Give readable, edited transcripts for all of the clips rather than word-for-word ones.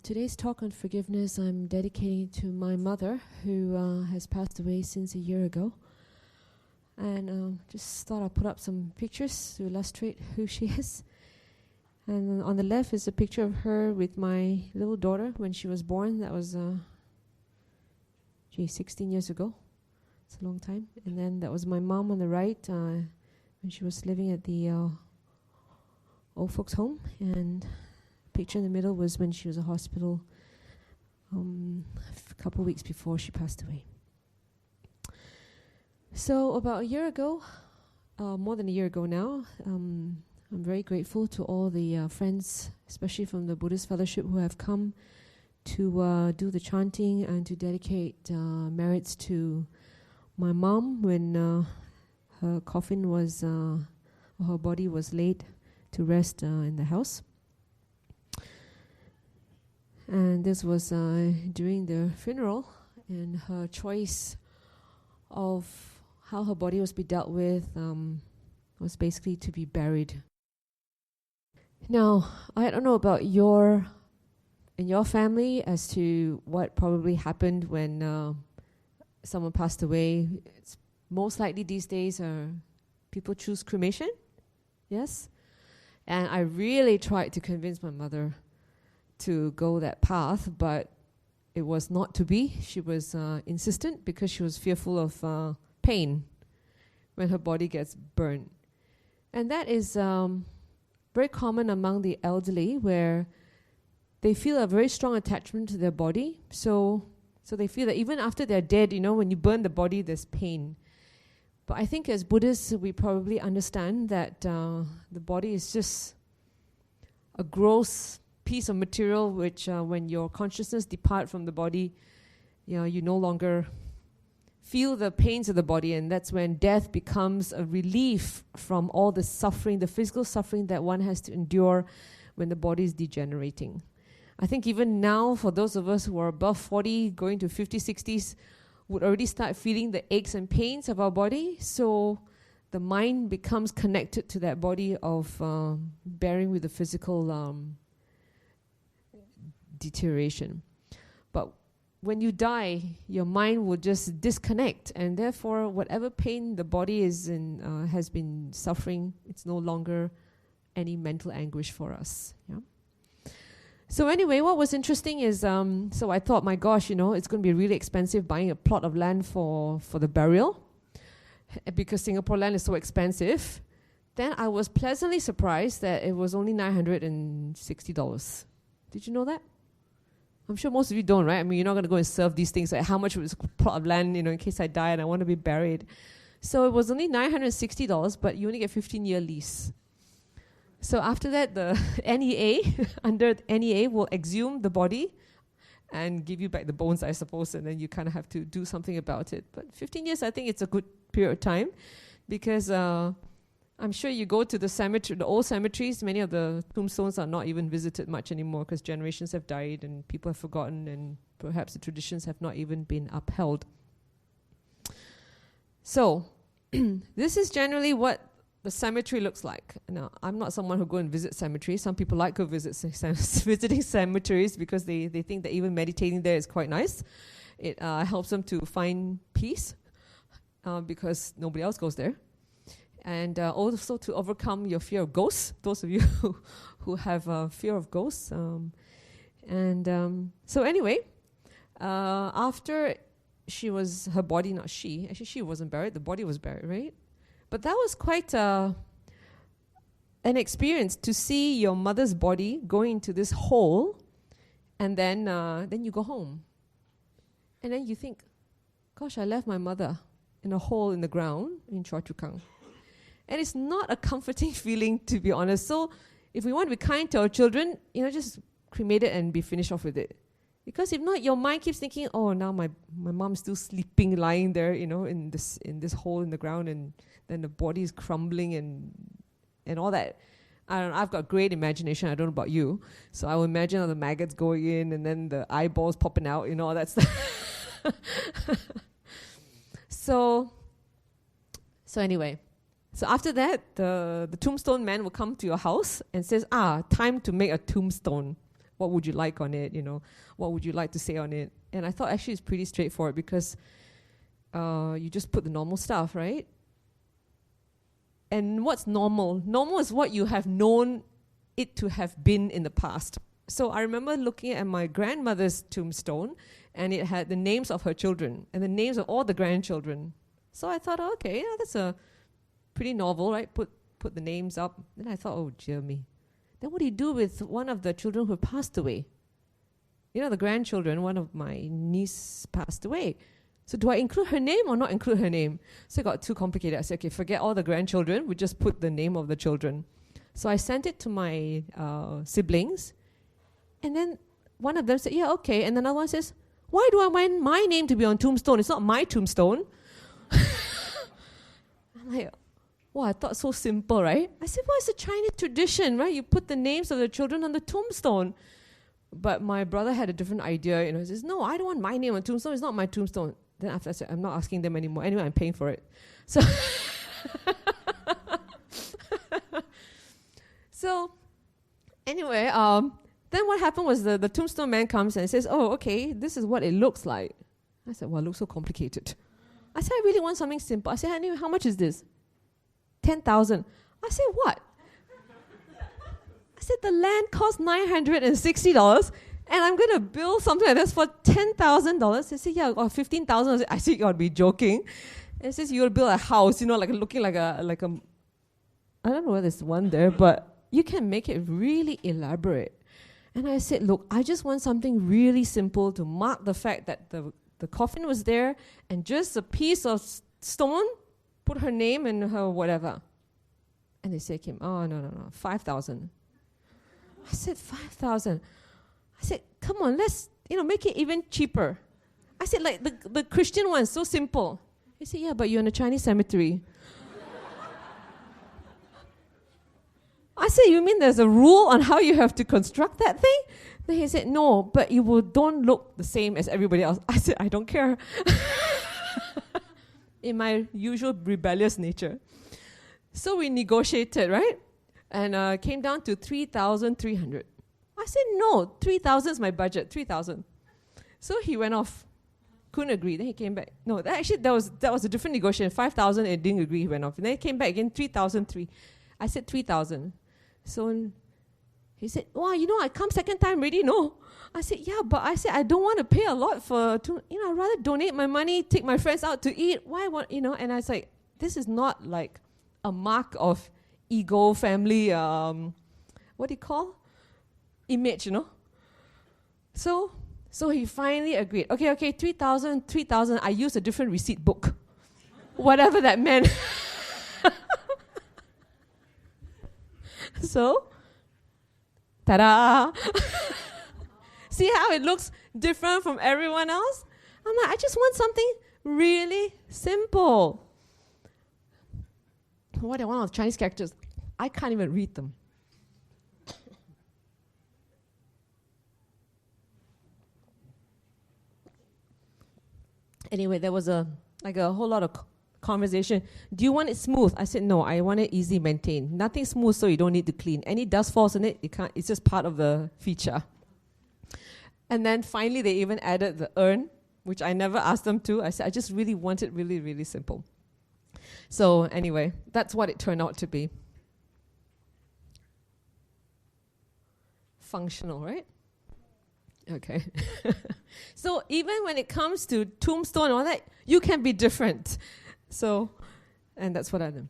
Today's talk on forgiveness I'm dedicating to my mother, who has passed away since a year ago. And just thought I'd put up some pictures to illustrate who she is. And on the left is a picture of her with my little daughter when she was born. That was, 16 years ago. It's a long time. And then that was my mom on the right when she was living at the old folks' home. And picture in the middle was when she was in hospital a couple of weeks before she passed away. So about a year ago, more than a year ago now, I'm very grateful to all the friends, especially from the Buddhist Fellowship, who have come to do the chanting and to dedicate merits to my mom when her coffin was, her body was laid to rest in the house. And this was during the funeral, and her choice of how her body was to be dealt with was basically to be buried. Now, I don't know about in your family as to what probably happened when someone passed away. It's most likely these days people choose cremation, yes? And I really tried to convince my mother to go that path, but it was not to be. She was insistent because she was fearful of pain when her body gets burned. And that is very common among the elderly, where they feel a very strong attachment to their body. So they feel that even after they're dead, when you burn the body, there's pain. But I think as Buddhists, we probably understand that the body is just a gross piece of material which when your consciousness depart from the body, you no longer feel the pains of the body, and that's when death becomes a relief from all the suffering, the physical suffering that one has to endure when the body is degenerating. I think even now, for those of us who are above 40, going to 50s, 60s, would already start feeling the aches and pains of our body, so the mind becomes connected to that body of bearing with the physical deterioration. But when you die, your mind will just disconnect, and therefore whatever pain the body is in has been suffering, it's no longer any mental anguish for us. Yeah. So anyway, what was interesting is, so I thought, my gosh, it's going to be really expensive buying a plot of land for the burial, because Singapore land is so expensive. Then I was pleasantly surprised that it was only $960. Did you know that? I'm sure most of you don't, right? I mean, you're not going to go and serve these things. Like, how much was a plot of land, in case I die and I want to be buried? So it was only $960, but you only get 15-year lease. So after that, the NEA, under NEA, will exhume the body and give you back the bones, I suppose, and then you kind of have to do something about it. But 15 years, I think it's a good period of time, because I'm sure you go to the cemetery, the old cemeteries, many of the tombstones are not even visited much anymore because generations have died and people have forgotten, and perhaps the traditions have not even been upheld. So, this is generally what the cemetery looks like. Now, I'm not someone who go and visit cemeteries. Some people like to visit visiting cemeteries because they think that even meditating there is quite nice. It helps them to find peace because nobody else goes there. And also to overcome your fear of ghosts, those of you who have fear of ghosts. So anyway, after her body, not she, actually she wasn't buried, the body was buried, right? But that was quite an experience to see your mother's body going into this hole, and then you go home. And then you think, gosh, I left my mother in a hole in the ground in Choa Chu Kang. And it's not a comforting feeling, to be honest. So if we want to be kind to our children, just cremate it and be finished off with it. Because if not, your mind keeps thinking, oh, now my mom's still sleeping, lying there, in this hole in the ground, and then the body is crumbling and all that. I don't know, I've got great imagination. I don't know about you. So I will imagine all the maggots going in, and then the eyeballs popping out, all that stuff. So anyway. So after that, the tombstone man will come to your house and says, time to make a tombstone. what would you like on it, what would you like to say on it? And I thought actually it's pretty straightforward because you just put the normal stuff, right? And what's normal? Normal is what you have known it to have been in the past. So I remember looking at my grandmother's tombstone, and it had the names of her children and the names of all the grandchildren. So I thought, okay, that's a pretty novel, right? Put the names up. Then I thought, oh, dear me. Then what do you do with one of the children who passed away? The grandchildren, one of my niece passed away. So do I include her name or not include her name? So it got too complicated. I said, okay, forget all the grandchildren. We just put the name of the children. So I sent it to my siblings. And then one of them said, yeah, okay. And another one says, why do I want my name to be on tombstone? It's not my tombstone. I'm like, wow, I thought so simple, right? I said, well, it's a Chinese tradition, right? You put the names of the children on the tombstone. But my brother had a different idea. He says, no, I don't want my name on tombstone. It's not my tombstone. Then after I said, I'm not asking them anymore. Anyway, I'm paying for it. So, anyway, then what happened was the tombstone man comes and says, oh, okay, this is what it looks like. I said, well, it looks so complicated. I said, I really want something simple. I said, anyway, how much is this? 10,000. I said, what? I said, the land cost $960, and I'm going to build something like this for $10,000. They said, yeah, or $15,000. I said, you got to be joking. And it says, you'll build a house, looking like a, I don't know whether there's one there, but you can make it really elaborate. And I said, look, I just want something really simple to mark the fact that the coffin was there, and just a piece of stone, put her name and her whatever. And they said, Kim, oh, no, 5,000. I said, 5,000. I said, come on, let's, make it even cheaper. I said, like the Christian one, so simple. He said, yeah, but you're in a Chinese cemetery. I said, you mean there's a rule on how you have to construct that thing? Then he said, no, but it don't look the same as everybody else. I said, I don't care. In my usual rebellious nature. So we negotiated, right? And came down to 3,300. I said, no, 3,000 is my budget, 3,000. So he went off. Couldn't agree. Then he came back. No, that was a different negotiation. 5,000, and didn't agree. He went off. And then he came back again, 3,003. I said 3,000. So he said, wow, I come second time already, no. I said, yeah, but I don't want to pay a lot I'd rather donate my money, take my friends out to eat. Why and I was like, this is not like a mark of ego, family, what do you call? Image, So he finally agreed. Okay, 3,000. I used a different receipt book. Whatever that meant. So, ta-da! See how it looks different from everyone else? I'm like, I just want something really simple. What I want of Chinese characters, I can't even read them. Anyway, there was a whole lot of conversation. Do you want it smooth? I said, no, I want it easy maintained. Nothing smooth, so you don't need to clean. Any dust falls on it, it's just part of the feature. And then finally, they even added the urn, which I never asked them to. I said, I just really want it really, really simple. So anyway, that's what it turned out to be. Functional, right? Okay. So even when it comes to tombstone and all that, you can be different. So, and that's what I do.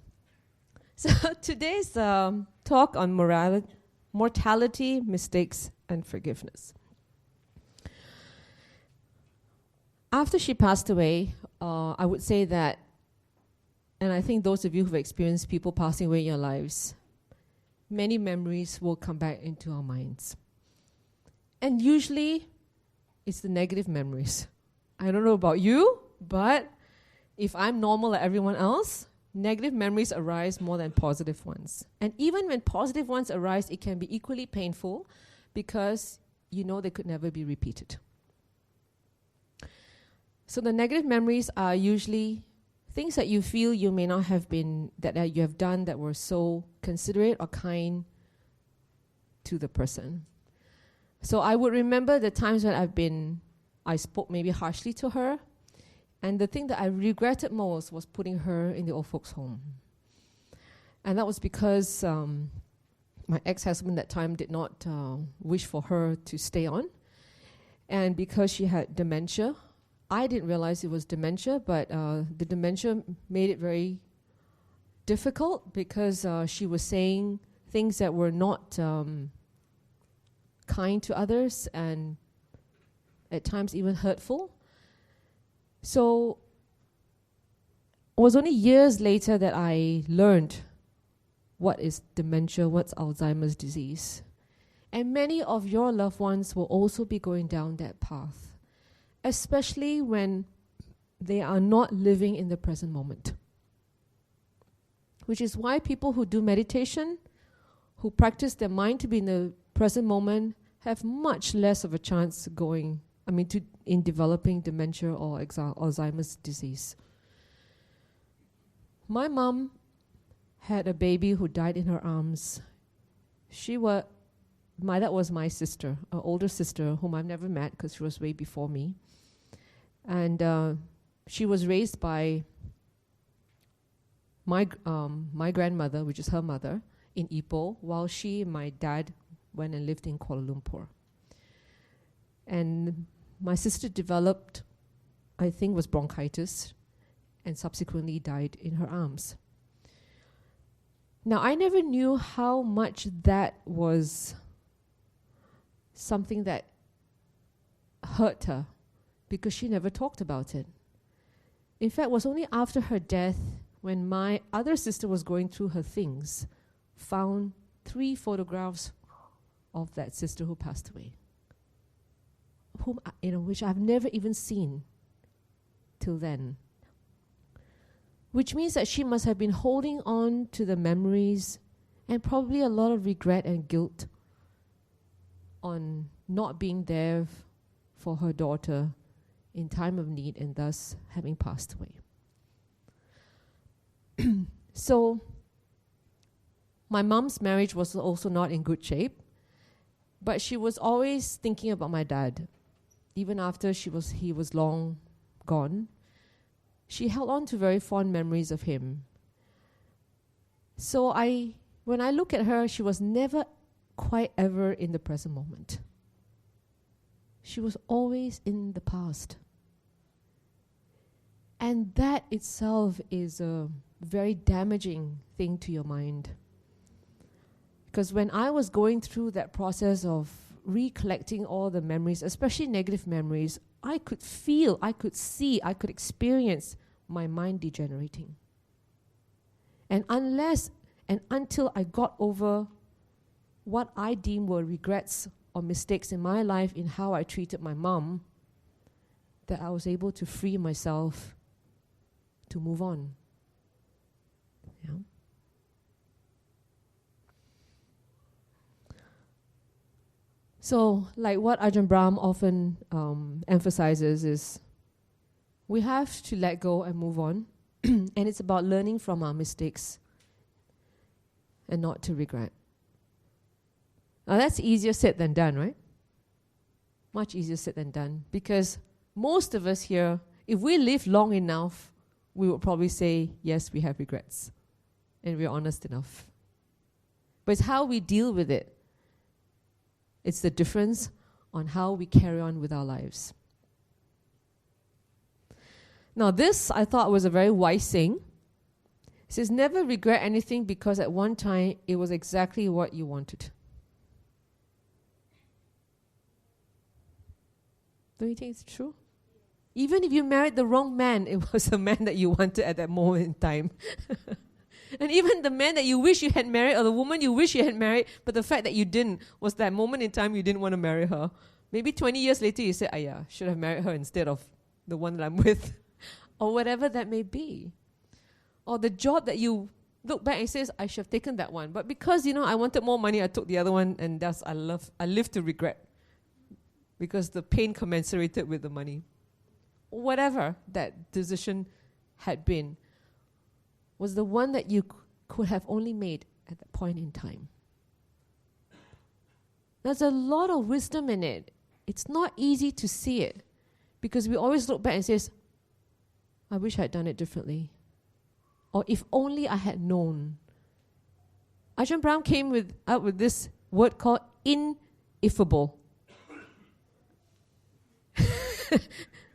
So today's talk on mortality, mistakes, and forgiveness. After she passed away, I would say that, and I think those of you who've experienced people passing away in your lives, many memories will come back into our minds. And usually, it's the negative memories. I don't know about you, but if I'm normal like everyone else, negative memories arise more than positive ones. And even when positive ones arise, it can be equally painful because they could never be repeated. So the negative memories are usually things that you feel you may not have been, that you have done that were so considerate or kind to the person. So I would remember the times when I spoke maybe harshly to her. And the thing that I regretted most was putting her in the old folks' home. And that was because my ex-husband at that time did not wish for her to stay on. And because she had dementia, I didn't realize it was dementia, but the dementia made it very difficult because she was saying things that were not kind to others and at times even hurtful. So it was only years later that I learned what is dementia, what's Alzheimer's disease. And many of your loved ones will also be going down that path, especially when they are not living in the present moment. Which is why people who do meditation, who practice their mind to be in the present moment, have much less of a chance in developing dementia or Alzheimer's disease. My mom had a baby who died in her arms. That was my sister, an older sister whom I've never met because she was way before me. And she was raised by my grandmother, which is her mother, in Ipoh, while she and my dad went and lived in Kuala Lumpur. And my sister developed, I think, was bronchitis, and subsequently died in her arms. Now, I never knew how much that was something that hurt her because she never talked about it. In fact, it was only after her death, when my other sister was going through her things, found 3 photographs of that sister who passed away, which I've never even seen till then. Which means that she must have been holding on to the memories and probably a lot of regret and guilt on not being there for her daughter in time of need and thus having passed away. So my mom's marriage was also not in good shape, but she was always thinking about my dad. Even after he was long gone, she held on to very fond memories of him. So when I look at her, she was never quite ever in the present moment. She was always in the past. And that itself is a very damaging thing to your mind. Because when I was going through that process of recollecting all the memories, especially negative memories, I could feel, I could see, I could experience my mind degenerating. And unless and until I got over what I deem were regrets or mistakes in my life in how I treated my mom, that I was able to free myself to move on. Yeah. So, like what Ajahn Brahm often emphasizes is, we have to let go and move on. And it's about learning from our mistakes and not to regret. Now that's easier said than done, right? Much easier said than done. Because most of us here, if we live long enough, we would probably say, yes, we have regrets. And we're honest enough. But it's how we deal with it. It's the difference on how we carry on with our lives. Now this, I thought, was a very wise saying. It says, never regret anything because at one time it was exactly what you wanted. Don't you think it's true? Even if you married the wrong man, it was the man that you wanted at that moment in time. And even the man that you wish you had married, or the woman you wish you had married, but the fact that you didn't was that moment in time you didn't want to marry her. Maybe 20 years later you say, should have married her instead of the one that I'm with. Or whatever that may be. Or the job that you look back and says, I should have taken that one. But because, I wanted more money, I took the other one, and thus I live to regret. Because the pain commensurated with the money. Whatever that decision had been, was the one that you could have only made at that point in time. There's a lot of wisdom in it. It's not easy to see it because we always look back and say, I wish I had done it differently. Or if only I had known. Ajahn Brahm came out with this word called ineffable.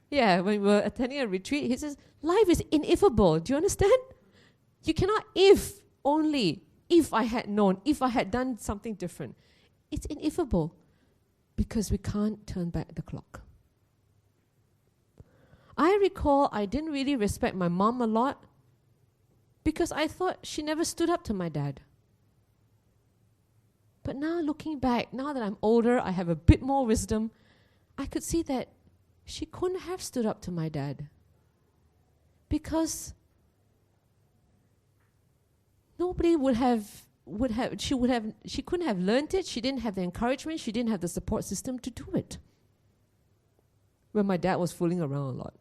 Yeah, when we were attending a retreat, he says, life is ineffable. Do you understand? You cannot if I had known, if I had done something different. It's ineffable because we can't turn back the clock. I recall I didn't really respect my mom a lot because I thought she never stood up to my dad. But now looking back, now that I'm older, I have a bit more wisdom, I could see that she couldn't have stood up to my dad because nobody she couldn't have learned it, she didn't have the encouragement, she didn't have the support system to do it when my dad was fooling around a lot.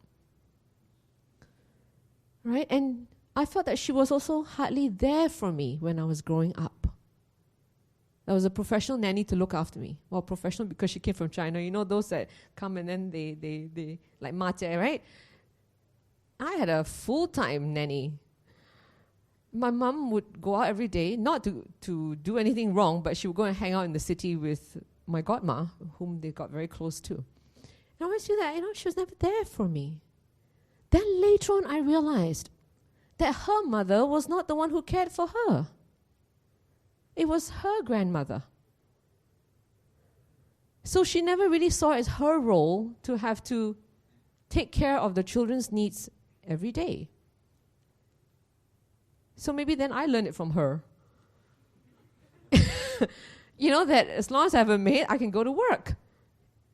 Right? And I felt that she was also hardly there for me when I was growing up. There was a professional nanny to look after me. Well, professional because she came from China. You know those that come and then they like mate, right? I had a full-time nanny. My mom would go out every day, not to do anything wrong, but she would go and hang out in the city with my godma, whom they got very close to. And I always feel that, she was never there for me. Then later on, I realized that her mother was not the one who cared for her. It was her grandmother. So she never really saw it as her role to have to take care of the children's needs every day. So maybe then I learned it from her. That as long as I have a maid, I can go to work.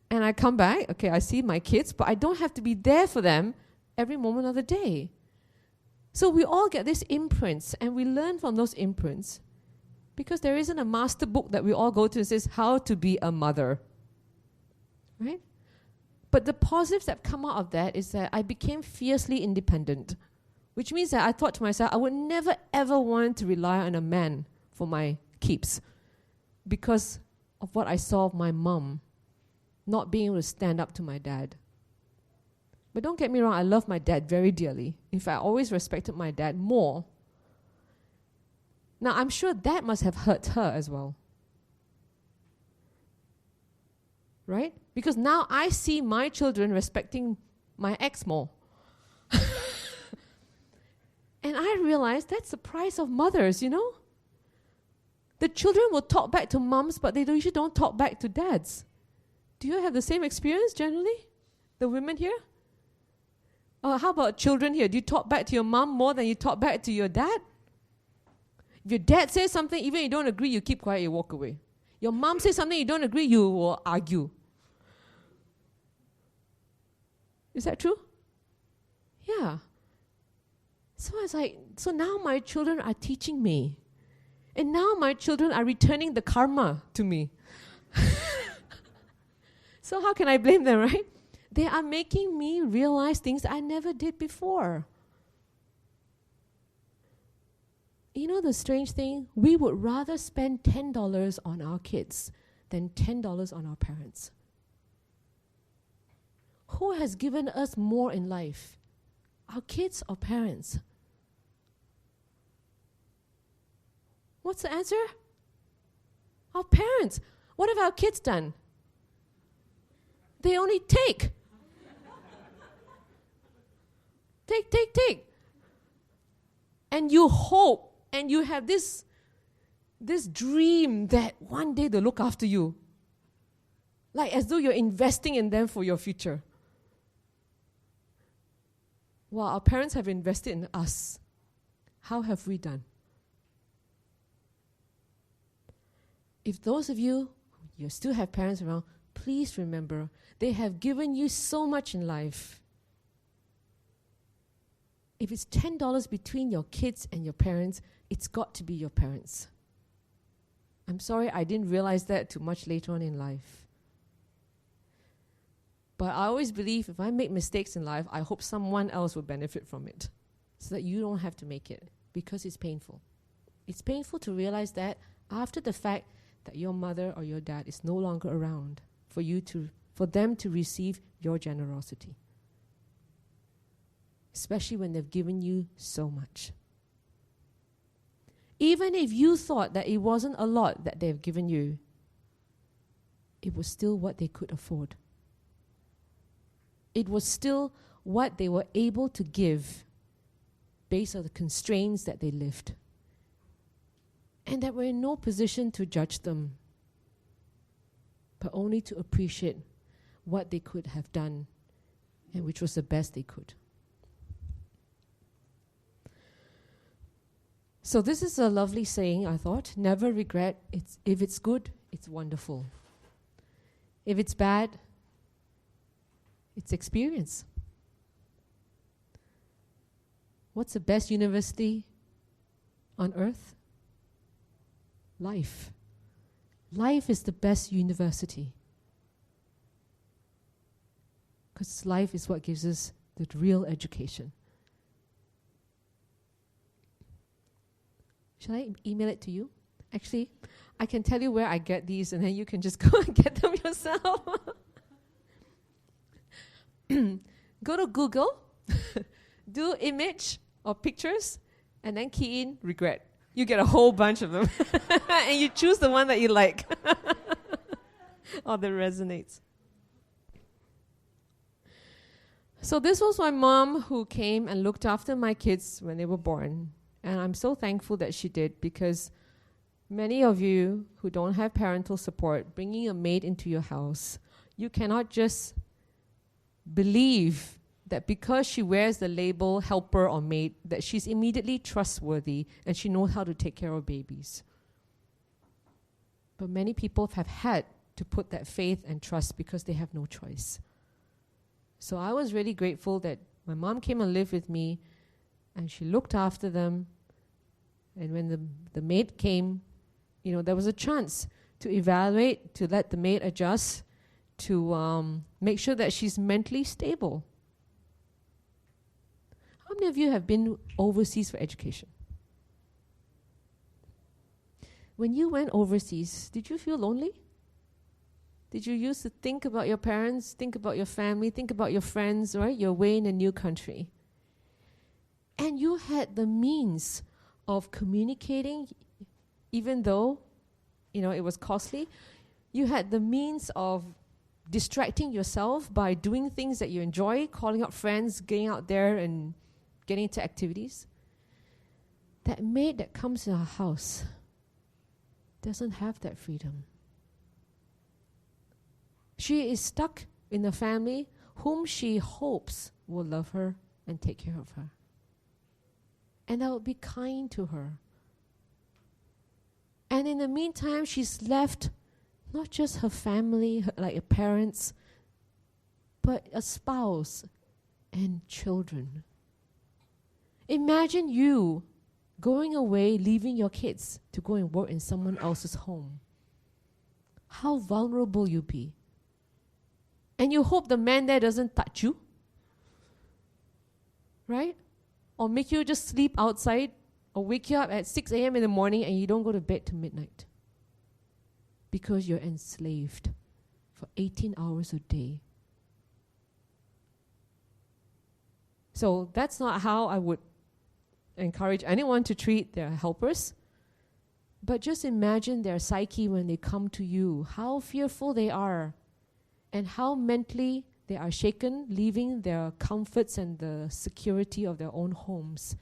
And I come back, I see my kids, but I don't have to be there for them every moment of the day. So we all get these imprints, and we learn from those imprints because there isn't a master book that we all go to and says how to be a mother. Right? But the positives that come out of that is that I became fiercely independent, which means that I thought to myself, I would never ever want to rely on a man for my keeps because of what I saw of my mom not being able to stand up to my dad. But don't get me wrong, I love my dad very dearly. In fact, I always respected my dad more. Now, I'm sure that must have hurt her as well. Right? Because now I see my children respecting my ex more. And I realized that's the price of mothers, The children will talk back to moms, but they usually don't talk back to dads. Do you have the same experience generally? The women here? Or how about children here? Do you talk back to your mom more than you talk back to your dad? If your dad says something, even if you don't agree, you keep quiet, you walk away. Your mom says something you don't agree, you will argue. Is that true? Yeah. So I was like, so now my children are teaching me. And now my children are returning the karma to me. So how can I blame them, right? They are making me realize things I never did before. The strange thing? We would rather spend $10 on our kids than $10 on our parents. Who has given us more in life? Our kids or parents? What's the answer? Our parents. What have our kids done? They only take. Take. And you hope, and you have this dream that one day they'll look after you. Like as though you're investing in them for your future. While our parents have invested in us, how have we done? If those of you still have parents around, please remember, they have given you so much in life. If it's $10 between your kids and your parents, it's got to be your parents. I'm sorry, I didn't realize that too much later on in life. But I always believe if I make mistakes in life, I hope someone else will benefit from it so that you don't have to make it because it's painful. It's painful to realize that after the fact that your mother or your dad is no longer around for them to receive your generosity. Especially when they've given you so much. Even if you thought that it wasn't a lot that they've given you, it was still what they could afford. It was still what they were able to give based on the constraints that they lived. And that we're in no position to judge them, but only to appreciate what they could have done, and which was the best they could. So this is a lovely saying, I thought. Never regret. If it's good, it's wonderful. If it's bad, it's experience. What's the best university on earth? Life. Life is the best university. Because life is what gives us the real education. Shall I email it to you? Actually, I can tell you where I get these, and then you can just go and get them yourself. Go to Google, do image or pictures, and then key in regret. You get a whole bunch of them. And you choose the one that you like or that resonates. So this was my mom who came and looked after my kids when they were born. And I'm so thankful that she did, because many of you who don't have parental support, bringing a maid into your house, you cannot just believe that because she wears the label helper or maid, that she's immediately trustworthy and she knows how to take care of babies. But many people have had to put that faith and trust because they have no choice. So I was really grateful that my mom came and lived with me, and she looked after them. And when the maid came, there was a chance to evaluate, to let the maid adjust, to make sure that she's mentally stable. How many of you have been overseas for education? When you went overseas, did you feel lonely? Did you used to think about your parents, think about your family, think about your friends, right? You're away in a new country. And you had the means of communicating, even though, it was costly. You had the means of distracting yourself by doing things that you enjoy, calling up friends, getting out there and getting into activities. That maid that comes to our house doesn't have that freedom. She is stuck in a family whom she hopes will love her and take care of her. And that will be kind to her. And in the meantime, she's left not just her family, like her parents, but a spouse and children. Imagine you going away, leaving your kids to go and work in someone else's home. How vulnerable you'll be. And you hope the man there doesn't touch you, right? Or make you just sleep outside, or wake you up at 6 a.m. in the morning and you don't go to bed till midnight. Because you're enslaved for 18 hours a day. So that's not how I would encourage anyone to treat their helpers. But just imagine their psyche when they come to you, how fearful they are, and how mentally they are shaken, leaving their comforts and the security of their own homes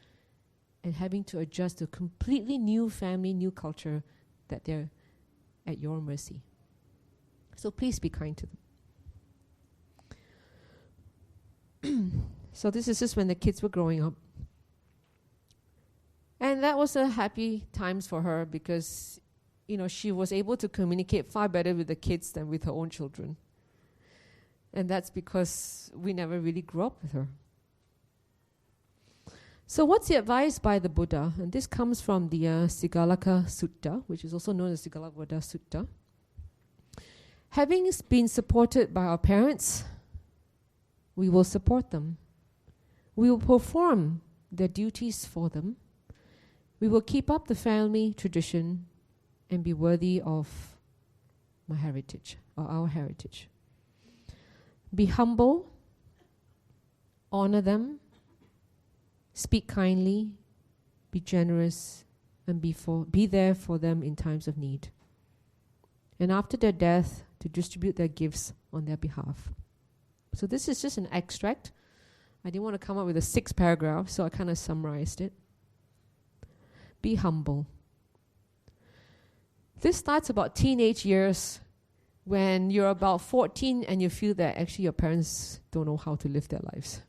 and having to adjust to a completely new family, new culture that they're at your mercy. So please be kind to them. So this is just when the kids were growing up. And that was a happy times for her because, she was able to communicate far better with the kids than with her own children. And that's because we never really grew up with her. So what's the advice by the Buddha? And this comes from the Sigalaka Sutta, which is also known as Sigalaka Sutta. Having been supported by our parents, we will support them. We will perform their duties for them. We will keep up the family tradition, and be worthy of my heritage or our heritage. Be humble, honor them, speak kindly, be generous, and be there for them in times of need. And after their death, to distribute their gifts on their behalf. So this is just an extract. I didn't want to come up with a 6 paragraph, so I kind of summarized it. Be humble. This starts about teenage years, when you're about 14 and you feel that actually your parents don't know how to live their lives.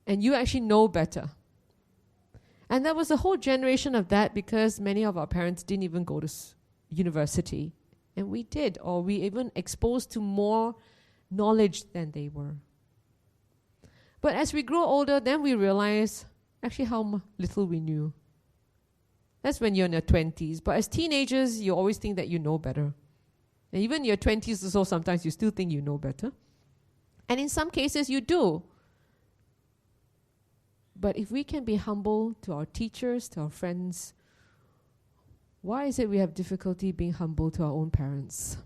And you actually know better. And there was a whole generation of that because many of our parents didn't even go to university. And we did, or we even exposed to more knowledge than they were. But as we grow older, then we realize actually how little we knew. That's when you're in your 20s. But as teenagers, you always think that you know better. And even in your 20s or so, sometimes you still think you know better. And in some cases, you do. But if we can be humble to our teachers, to our friends, why is it we have difficulty being humble to our own parents?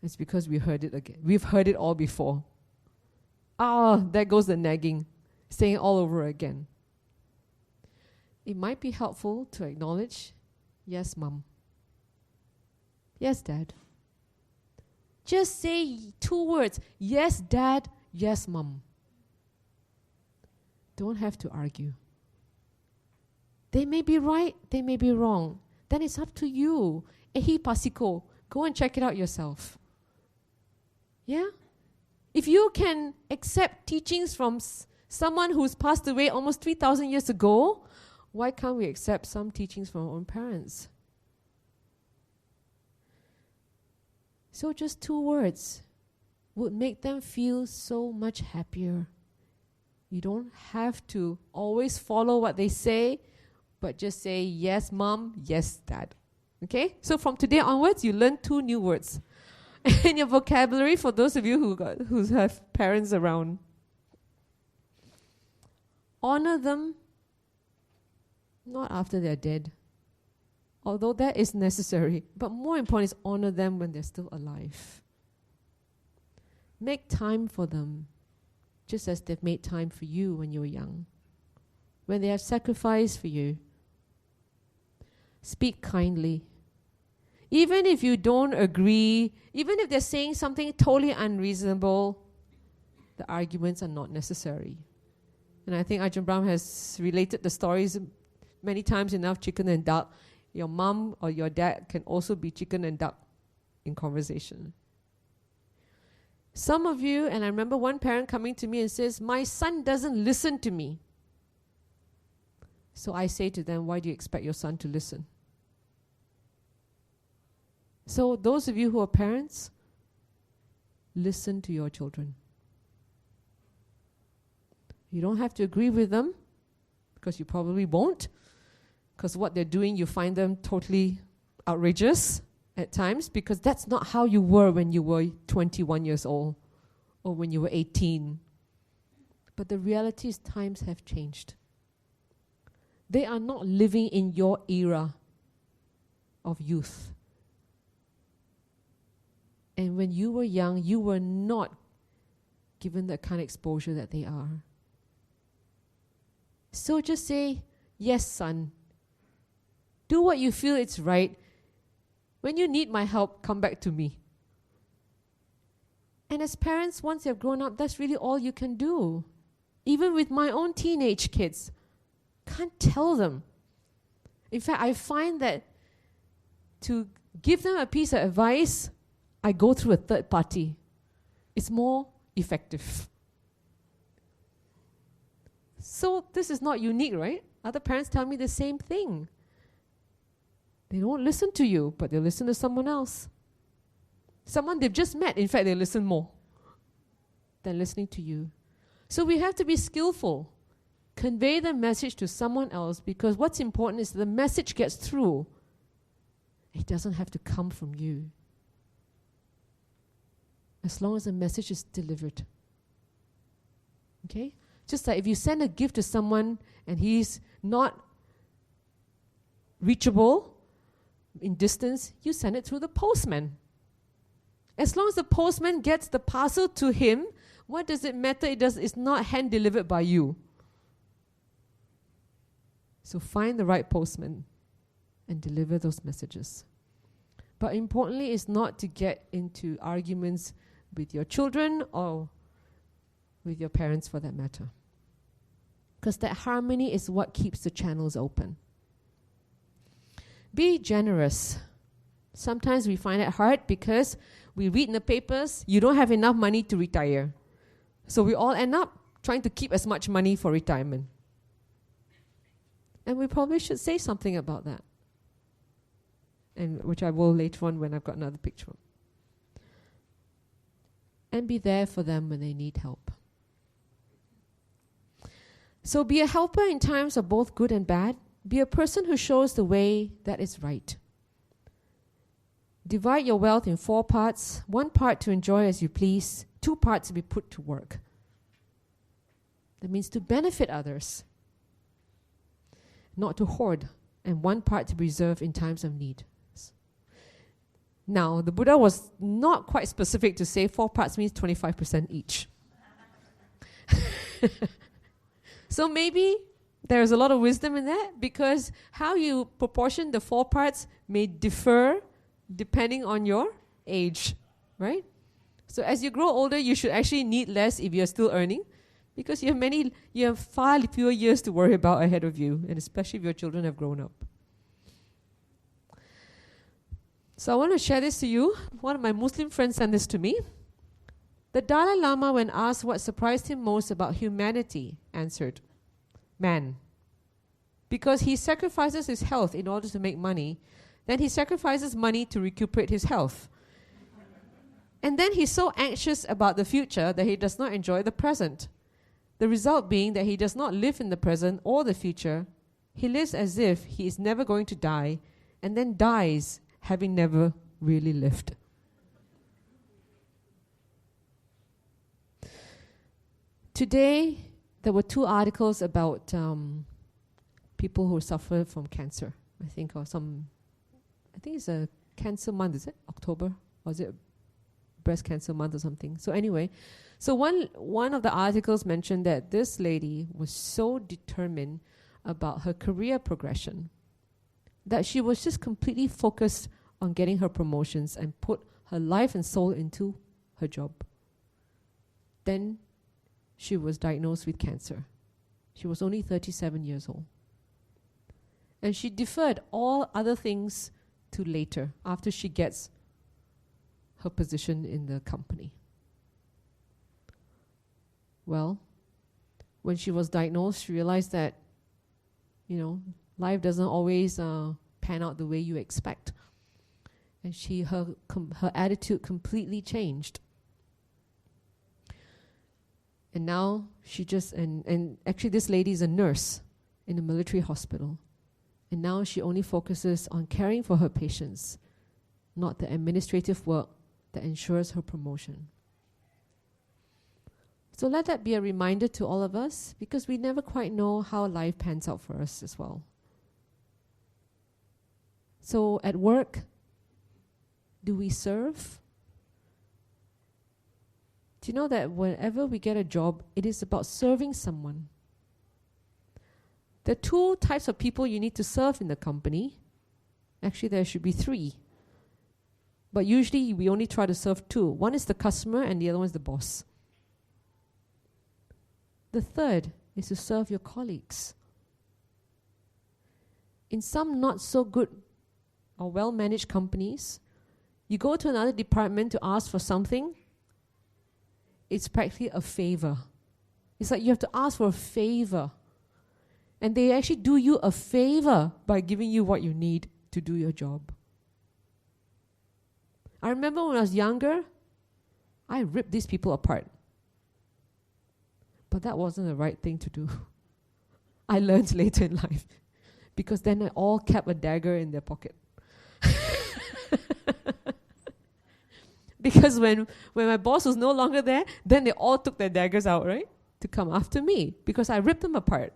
It's because we heard it again. We've heard it all before. There goes the nagging, saying it all over again. It might be helpful to acknowledge, yes, Mom. Yes, Dad. Just say 2 words, yes, Dad, yes, Mom. Don't have to argue. They may be right, they may be wrong. Then it's up to you. Ehi pasiko. Go and check it out yourself. Yeah? If you can accept teachings from someone who's passed away almost 3,000 years ago, why can't we accept some teachings from our own parents? So just 2 words would make them feel so much happier. You don't have to always follow what they say, but just say, yes, Mom, yes, Dad. Okay? So from today onwards, you learn 2 new words in your vocabulary for those of you who have parents around. Honor them, not after they're dead, although that is necessary. But more important is honor them when they're still alive. Make time for them, just as they've made time for you when you were young, when they have sacrificed for you. Speak kindly. Even if you don't agree, even if they're saying something totally unreasonable, the arguments are not necessary. And I think Ajahn Brahm has related the stories many times enough, chicken and duck. Your mom or your dad can also be chicken and duck in conversation. Some of you, and I remember one parent coming to me and says, my son doesn't listen to me. So I say to them, why do you expect your son to listen? So those of you who are parents, listen to your children. You don't have to agree with them, because you probably won't, because what they're doing, you find them totally outrageous at times, because that's not how you were when you were 21 years old or when you were 18. But the reality is times have changed. They are not living in your era of youth. And when you were young, you were not given the kind of exposure that they are. So just say, yes, son. Do what you feel it's right. When you need my help, come back to me. And as parents, once they've grown up, that's really all you can do. Even with my own teenage kids, can't tell them. In fact, I find that to give them a piece of advice, I go through a third party. It's more effective. So this is not unique, right? Other parents tell me the same thing. They don't listen to you, but they'll listen to someone else. Someone they've just met. In fact, they listen more than listening to you. So we have to be skillful. Convey the message to someone else, because what's important is the message gets through. It doesn't have to come from you. As long as the message is delivered. Okay? Just like if you send a gift to someone and he's not reachable in distance, you send it through the postman. As long as the postman gets the parcel to him, what does it matter? It's not hand delivered by you. So find the right postman and deliver those messages. But importantly, is not to get into arguments with your children or with your parents for that matter. Because that harmony is what keeps the channels open. Be generous. Sometimes we find it hard because we read in the papers, you don't have enough money to retire. So we all end up trying to keep as much money for retirement. And we probably should say something about that. And which I will later on when I've got another picture. And be there for them when they need help. So be a helper in times of both good and bad. Be a person who shows the way that is right. Divide your wealth in 4 parts. 1 part to enjoy as you please. 2 parts to be put to work. That means to benefit others. Not to hoard. And 1 part to preserve in times of need. Now, the Buddha was not quite specific to say 4 parts means 25% each. So maybe there's a lot of wisdom in that, because how you proportion the 4 parts may differ depending on your age, right? So as you grow older, you should actually need less if you're still earning, because you have far fewer years to worry about ahead of you, and especially if your children have grown up. So I want to share this to you. One of my Muslim friends sent this to me. The Dalai Lama, when asked what surprised him most about humanity, answered, man. Because he sacrifices his health in order to make money, then he sacrifices money to recuperate his health. And then he's so anxious about the future that he does not enjoy the present. The result being that he does not live in the present or the future. He lives as if he is never going to die, and then dies having never really lived. Today, there were 2 articles about people who suffer from cancer. I think it's a cancer month, is it? October? Or is it breast cancer month or something? So anyway, so one of the articles mentioned that this lady was so determined about her career progression that she was just completely focused on getting her promotions and put her life and soul into her job. Then she was diagnosed with cancer. She was only 37 years old. And she deferred all other things to later, after she gets her position in the company. Well, when she was diagnosed, she realized that, life doesn't always pan out the way you expect. And her attitude completely changed. And now she and actually this lady is a nurse in a military hospital. And now she only focuses on caring for her patients, not the administrative work that ensures her promotion. So let that be a reminder to all of us, because we never quite know how life pans out for us as well. So at work, do we serve? Do you know that whenever we get a job, it is about serving someone? There are 2 types of people you need to serve in the company. Actually, there should be 3. But usually, we only try to serve 2. One is the customer and the other one is the boss. The third is to serve your colleagues. In some not so good or well-managed companies, you go to another department to ask for something, it's practically a favor. It's like you have to ask for a favor. And they actually do you a favor by giving you what you need to do your job. I remember when I was younger, I ripped these people apart. But that wasn't the right thing to do. I learned later in life. Because then they all kept a dagger in their pocket. Because when my boss was no longer there, then they all took their daggers out, right? To come after me. Because I ripped them apart.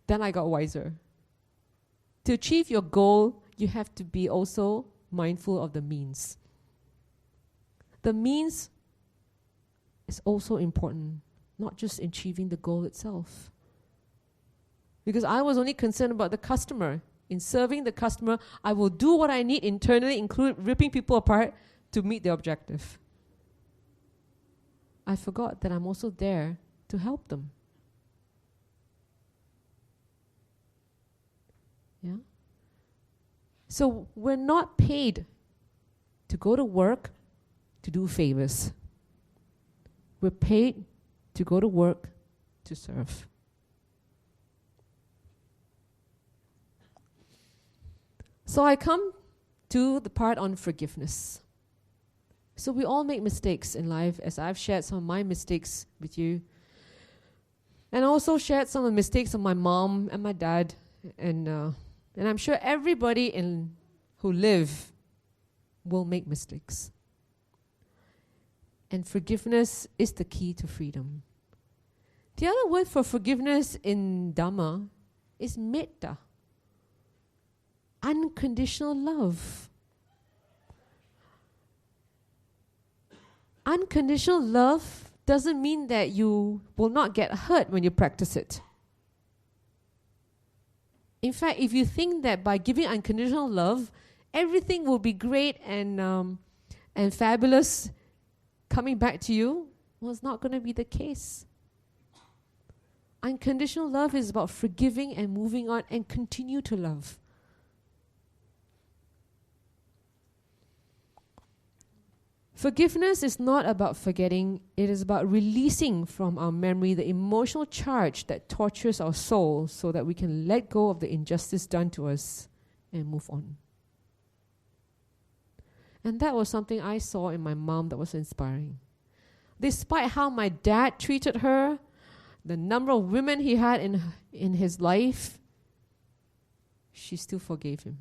Then I got wiser. To achieve your goal, you have to be also mindful of the means. The means is also important, not just achieving the goal itself. Because I was only concerned about the customer. In serving the customer, I will do what I need internally, include ripping people apart to meet the objective. I forgot that I'm also there to help them. Yeah? So we're not paid to go to work to do favors. We're paid to go to work to serve. So I come to the part on forgiveness. So we all make mistakes in life, as I've shared some of my mistakes with you. And also shared some of the mistakes of my mom and my dad. And I'm sure everybody who live will make mistakes. And forgiveness is the key to freedom. The other word for forgiveness in Dhamma is metta. Unconditional love. Unconditional love doesn't mean that you will not get hurt when you practice it. In fact, if you think that by giving unconditional love, everything will be great and fabulous coming back to you, well, it's not going to be the case. Unconditional love is about forgiving and moving on and continue to love. Forgiveness is not about forgetting, it is about releasing from our memory the emotional charge that tortures our soul so that we can let go of the injustice done to us and move on. And that was something I saw in my mom that was inspiring. Despite how my dad treated her, the number of women he had in his life, she still forgave him.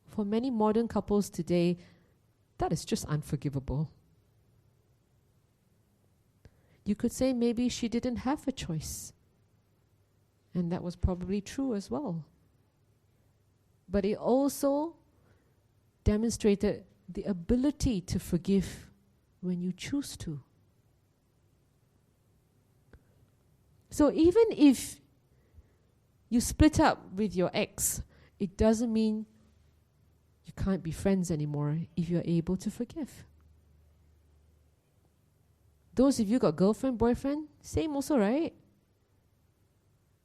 For many modern couples today, that is just unforgivable. You could say maybe she didn't have a choice. And that was probably true as well. But it also demonstrated the ability to forgive when you choose to. So even if you split up with your ex, it doesn't mean you can't be friends anymore if you're able to forgive. Those of you got girlfriend, boyfriend, same also, right?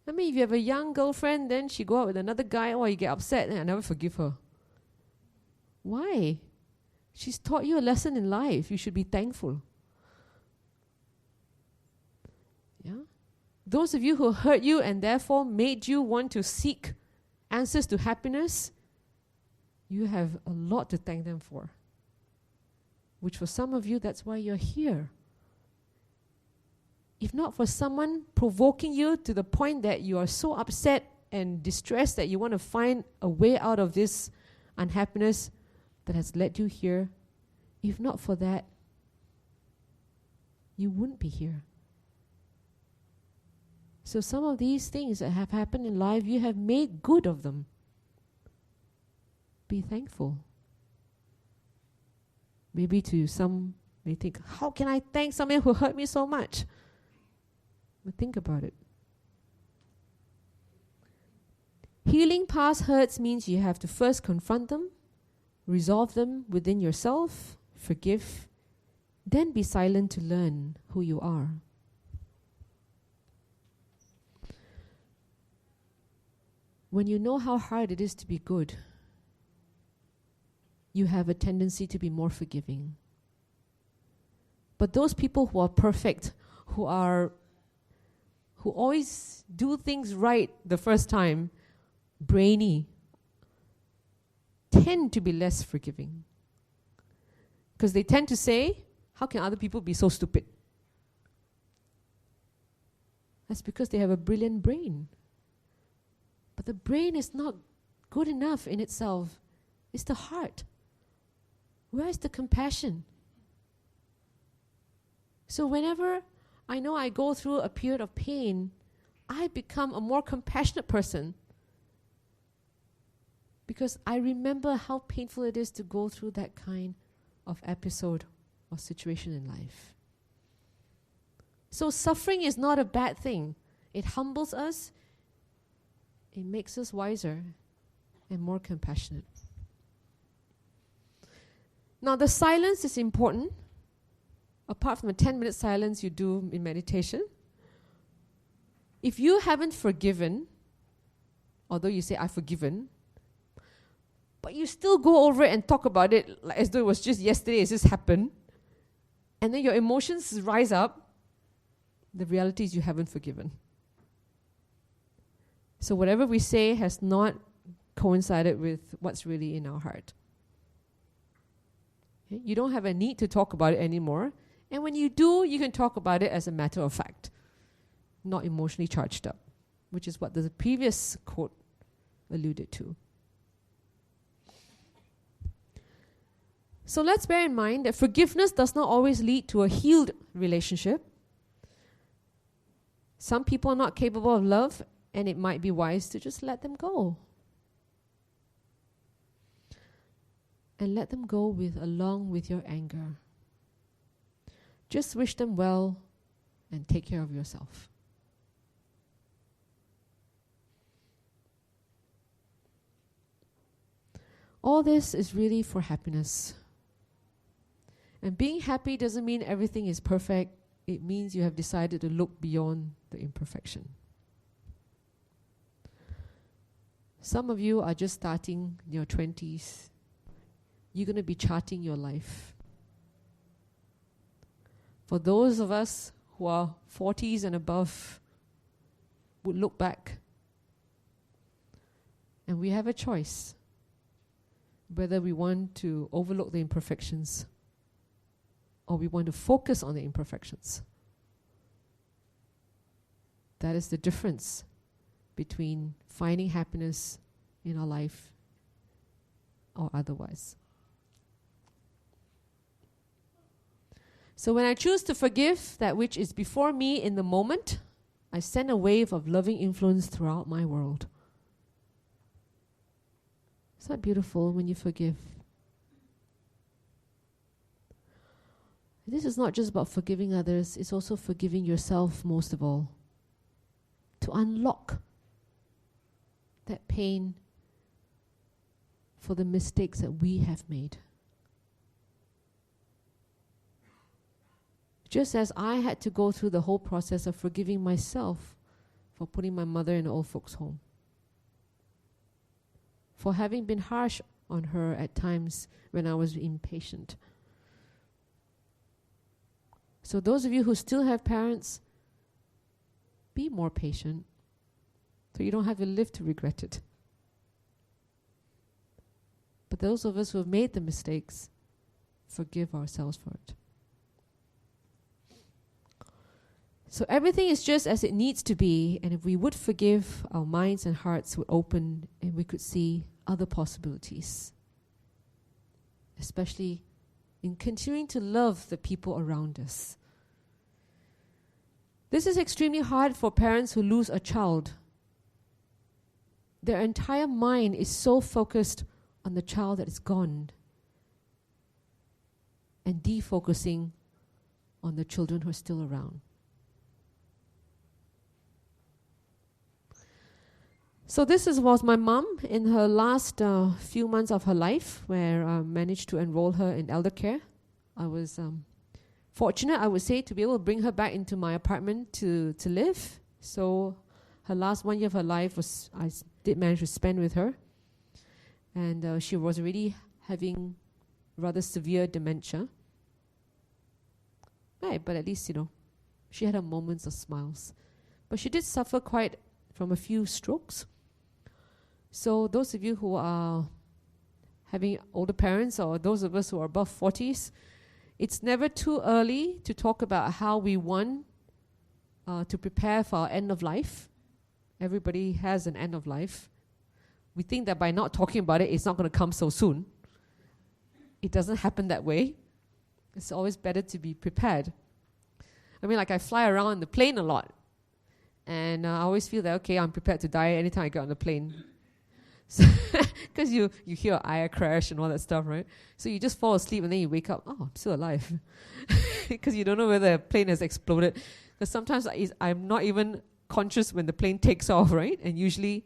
I mean, if you have a young girlfriend, then she go out with another guy, or you get upset, and I never forgive her. Why? She's taught you a lesson in life. You should be thankful. Yeah? Those of you who hurt you and therefore made you want to seek answers to happiness, you have a lot to thank them for. Which for some of you, that's why you're here. If not for someone provoking you to the point that you are so upset and distressed that you want to find a way out of this unhappiness that has led you here, if not for that, you wouldn't be here. So some of these things that have happened in life, you have made good of them. Be thankful. Maybe to some may think, how can I thank someone who hurt me so much? But think about it. Healing past hurts means you have to first confront them, resolve them within yourself, forgive, then be silent to learn who you are. When you know how hard it is to be good, you have a tendency to be more forgiving. But those people who are perfect, who always do things right the first time, brainy, tend to be less forgiving. Because they tend to say, how can other people be so stupid? That's because they have a brilliant brain. But the brain is not good enough in itself. It's the heart. Where is the compassion? So whenever I know I go through a period of pain, I become a more compassionate person because I remember how painful it is to go through that kind of episode or situation in life. So suffering is not a bad thing. It humbles us, it makes us wiser and more compassionate. Now the silence is important. Apart from a 10-minute silence you do in meditation, if you haven't forgiven, although you say, I've forgiven, but you still go over it and talk about it like as though it was just yesterday, it just happened, and then your emotions rise up, the reality is you haven't forgiven. So whatever we say has not coincided with what's really in our heart. Okay? You don't have a need to talk about it anymore. And when you do, you can talk about it as a matter of fact, not emotionally charged up, which is what the previous quote alluded to. So let's bear in mind that forgiveness does not always lead to a healed relationship. Some people are not capable of love, and it might be wise to just let them go. And let them go along with your anger. Just wish them well and take care of yourself. All this is really for happiness. And being happy doesn't mean everything is perfect. It means you have decided to look beyond the imperfection. Some of you are just starting your 20s. You're going to be charting your life. For those of us who are 40s and above, would look back. And we have a choice whether we want to overlook the imperfections or we want to focus on the imperfections. That is the difference between finding happiness in our life or otherwise. So when I choose to forgive that which is before me in the moment, I send a wave of loving influence throughout my world. Is that beautiful when you forgive? This is not just about forgiving others, it's also forgiving yourself most of all. To unlock that pain for the mistakes that we have made. Just as I had to go through the whole process of forgiving myself for putting my mother in an old folks' home. For having been harsh on her at times when I was impatient. So those of you who still have parents, be more patient so you don't have to live to regret it. But those of us who have made the mistakes, forgive ourselves for it. So everything is just as it needs to be, and if we would forgive, our minds and hearts would open and we could see other possibilities. Especially in continuing to love the people around us. This is extremely hard for parents who lose a child. Their entire mind is so focused on the child that is gone and defocusing on the children who are still around. So this was my mom in her last few months of her life, where I managed to enroll her in elder care. I was fortunate, I would say, to be able to bring her back into my apartment to live. So her last 1 year of her life I did manage to spend with her. And she was already having rather severe dementia. Right, but at least, she had her moments of smiles. But she did suffer quite from a few strokes. So those of you who are having older parents, or those of us who are above 40s, it's never too early to talk about how we want to prepare for our end of life. Everybody has an end of life. We think that by not talking about it, it's not going to come so soon. It doesn't happen that way. It's always better to be prepared. I mean, like I fly around in the plane a lot. And I always feel that, okay, I'm prepared to die anytime I get on the plane. Because you hear an crash and all that stuff, right? So you just fall asleep and then you wake up, oh, I'm still alive. Because you don't know whether a plane has exploded. Because sometimes I'm not even conscious when the plane takes off, right? And usually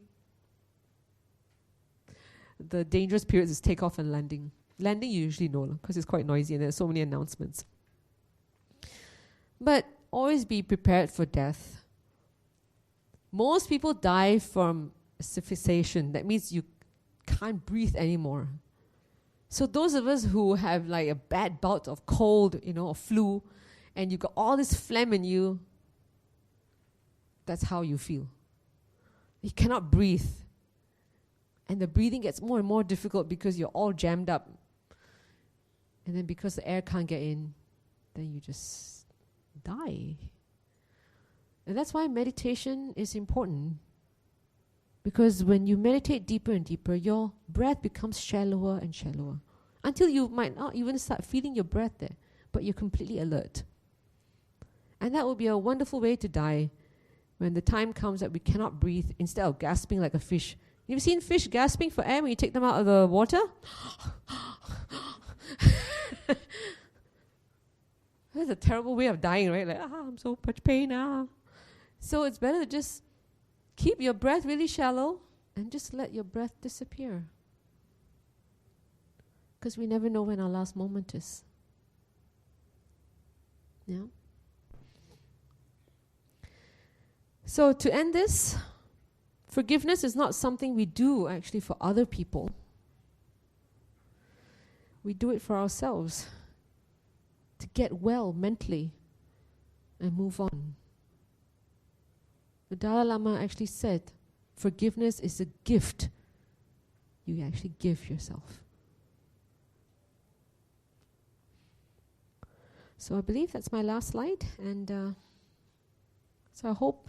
the dangerous periods is takeoff and landing. Landing you usually know, because it's quite noisy and there's so many announcements. But always be prepared for death. Most people die from asphyxiation. That means you can't breathe anymore. So those of us who have like a bad bout of cold, or flu, and you got all this phlegm in you, that's how you feel. You cannot breathe. And the breathing gets more and more difficult because you're all jammed up. And then because the air can't get in, then you just die. And that's why meditation is important. Because when you meditate deeper and deeper, your breath becomes shallower and shallower. Until you might not even start feeling your breath there, but you're completely alert. And that will be a wonderful way to die when the time comes that we cannot breathe instead of gasping like a fish. You've seen fish gasping for air when you take them out of the water? That's a terrible way of dying, right? Like, I'm so much pain now. So it's better to just keep your breath really shallow and just let your breath disappear. Because we never know when our last moment is. Yeah? So to end this, forgiveness is not something we do actually for other people. We do it for ourselves to get well mentally and move on. The Dalai Lama actually said, forgiveness is a gift you actually give yourself. So I believe that's my last slide, and so I hope